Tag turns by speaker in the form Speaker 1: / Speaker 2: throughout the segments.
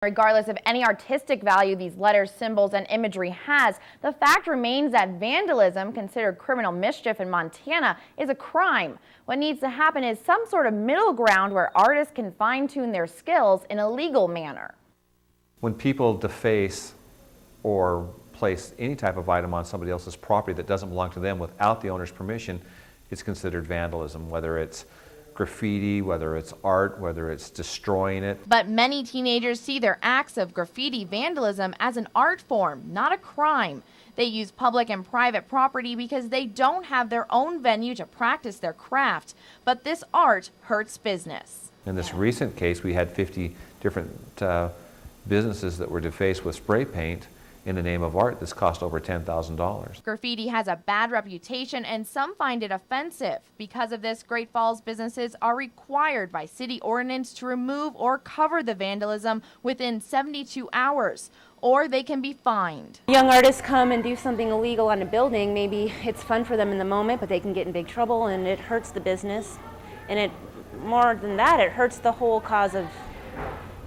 Speaker 1: Regardless of any artistic value these letters, symbols, and imagery has, the fact remains that vandalism, considered criminal mischief in Montana, is a crime. What needs to happen is some sort of middle ground where artists can fine-tune their skills in a legal manner.
Speaker 2: When people deface or place any type of item on somebody else's property that doesn't belong to them without the owner's permission, it's considered vandalism, whether it's graffiti, whether it's art, whether it's destroying it.
Speaker 1: But many teenagers see their acts of graffiti vandalism as an art form, not a crime. They use public and private property because they don't have their own venue to practice their craft. But this art hurts business.
Speaker 2: In this recent case, we had 50 different businesses that were defaced with spray paint in the name of art that's cost over $10,000.
Speaker 1: Graffiti has a bad reputation and some find it offensive. Because of this, Great Falls businesses are required by city ordinance to remove or cover the vandalism within 72 hours, or they can be fined.
Speaker 3: Young artists come and do something illegal on a building. Maybe it's fun for them in the moment, but they can get in big trouble and it hurts the business. And more than that, it hurts the whole cause of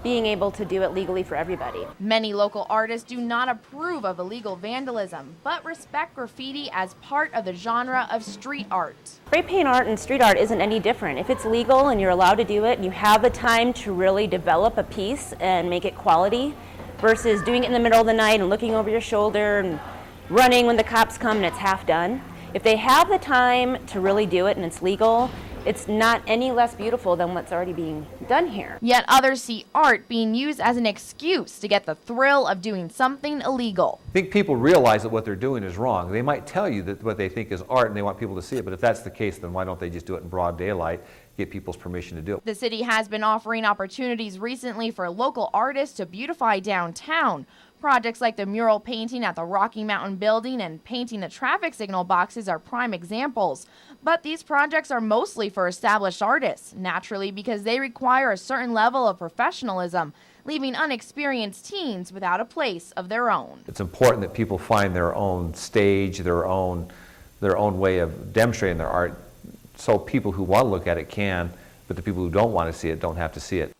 Speaker 3: being able to do it legally for everybody.
Speaker 1: Many local artists do not approve of illegal vandalism, but respect graffiti as part of the genre of street art.
Speaker 3: Spray paint art and street art isn't any different. If it's legal and you're allowed to do it and you have the time to really develop a piece and make it quality versus doing it in the middle of the night and looking over your shoulder and running when the cops come and it's half done. If they have the time to really do it and it's legal, it's not any less beautiful than what's already being done here.
Speaker 1: Yet others see art being used as an excuse to get the thrill of doing something illegal.
Speaker 2: I think people realize that what they're doing is wrong. They might tell you that what they think is art and they want people to see it, but if that's the case, then why don't they just do it in broad daylight, get people's permission to do it?
Speaker 1: The city has been offering opportunities recently for local artists to beautify downtown. Projects like the mural painting at the Rocky Mountain building and painting the traffic signal boxes are prime examples. But these projects are mostly for established artists, naturally because they require a certain level of professionalism, leaving unexperienced teens without a place of their own.
Speaker 2: It's important that people find their own stage, their own way of demonstrating their art, so people who want to look at it can, but the people who don't want to see it don't have to see it.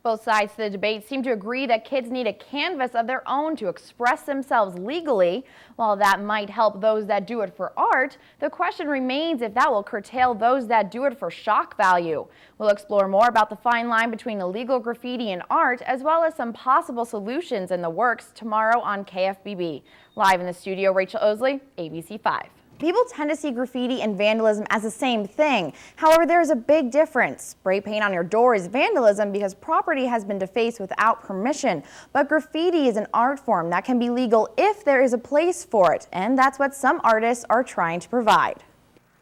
Speaker 1: Both sides to the debate seem to agree that kids need a canvas of their own to express themselves legally. While that might help those that do it for art, the question remains if that will curtail those that do it for shock value. We'll explore more about the fine line between illegal graffiti and art, as well as some possible solutions in the works tomorrow on KFBB. Live in the studio, Rachel Osley, ABC 5. People tend to see graffiti and vandalism as the same thing. However, there is a big difference. Spray paint on your door is vandalism because property has been defaced without permission. But graffiti is an art form that can be legal if there is a place for it. And that's what some artists are trying to provide.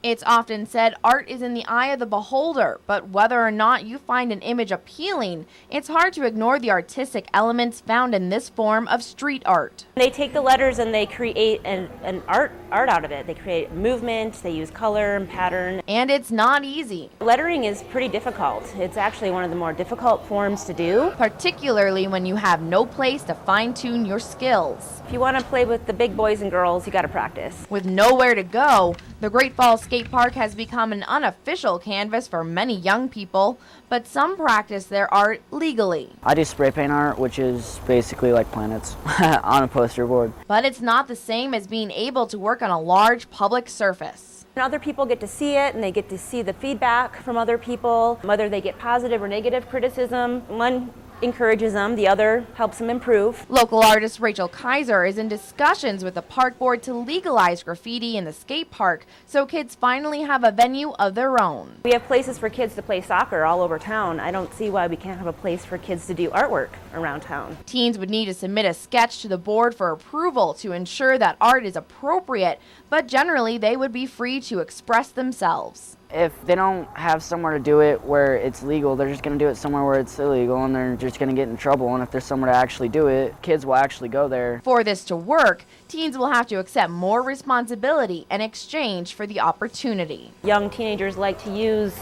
Speaker 1: It's often said art is in the eye of the beholder, but whether or not you find an image appealing, it's hard to ignore the artistic elements found in this form of street art.
Speaker 3: They take the letters and they create an art out of it. They create movement, they use color and pattern.
Speaker 1: And it's not easy.
Speaker 3: Lettering is pretty difficult. It's actually one of the more difficult forms to do.
Speaker 1: Particularly when you have no place to fine-tune your skills.
Speaker 3: If you want to play with the big boys and girls, you got to practice.
Speaker 1: With nowhere to go, the Great Falls Skate Park has become an unofficial canvas for many young people, but some practice their art legally.
Speaker 4: I do spray paint art, which is basically like planets on a poster board.
Speaker 1: But it's not the same as being able to work on a large public surface.
Speaker 3: And other people get to see it and they get to see the feedback from other people, whether they get positive or negative criticism. One encourages them, the other helps them improve.
Speaker 1: Local artist Rachel Kaiser is in discussions with the park board to legalize graffiti in the skate park so kids finally have a venue of their own.
Speaker 3: We have places for kids to play soccer all over town. I don't see why we can't have a place for kids to do artwork around town.
Speaker 1: Teens would need to submit a sketch to the board for approval to ensure that art is appropriate, but generally they would be free to express themselves.
Speaker 4: If they don't have somewhere to do it where it's legal, they're just going to do it somewhere where it's illegal and they're just going to get in trouble. And if there's somewhere to actually do it, kids will actually go there.
Speaker 1: For this to work, teens will have to accept more responsibility in exchange for the opportunity.
Speaker 3: Young teenagers like to use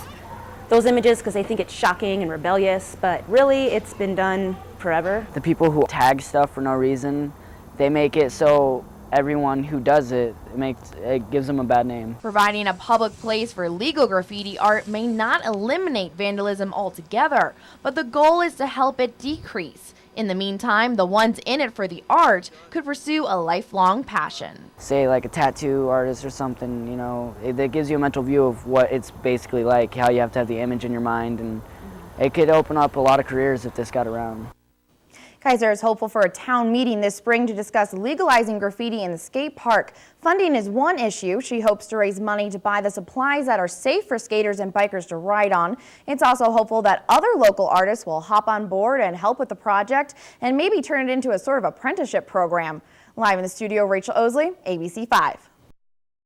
Speaker 3: those images because they think it's shocking and rebellious, but really it's been done forever.
Speaker 4: The people who tag stuff for no reason, they make it so everyone who does it, it gives them a bad name.
Speaker 1: Providing a public place for legal graffiti art may not eliminate vandalism altogether, but the goal is to help it decrease. In the meantime, the ones in it for the art could pursue a lifelong passion.
Speaker 4: Say like a tattoo artist or something, you know, that gives you a mental view of what it's basically like, how you have to have the image in your mind, and it could open up a lot of careers if this got around.
Speaker 1: Kaiser is hopeful for a town meeting this spring to discuss legalizing graffiti in the skate park. Funding is one issue. She hopes to raise money to buy the supplies that are safe for skaters and bikers to ride on. It's also hopeful that other local artists will hop on board and help with the project and maybe turn it into a sort of apprenticeship program. Live in the studio, Rachel Osley, ABC 5.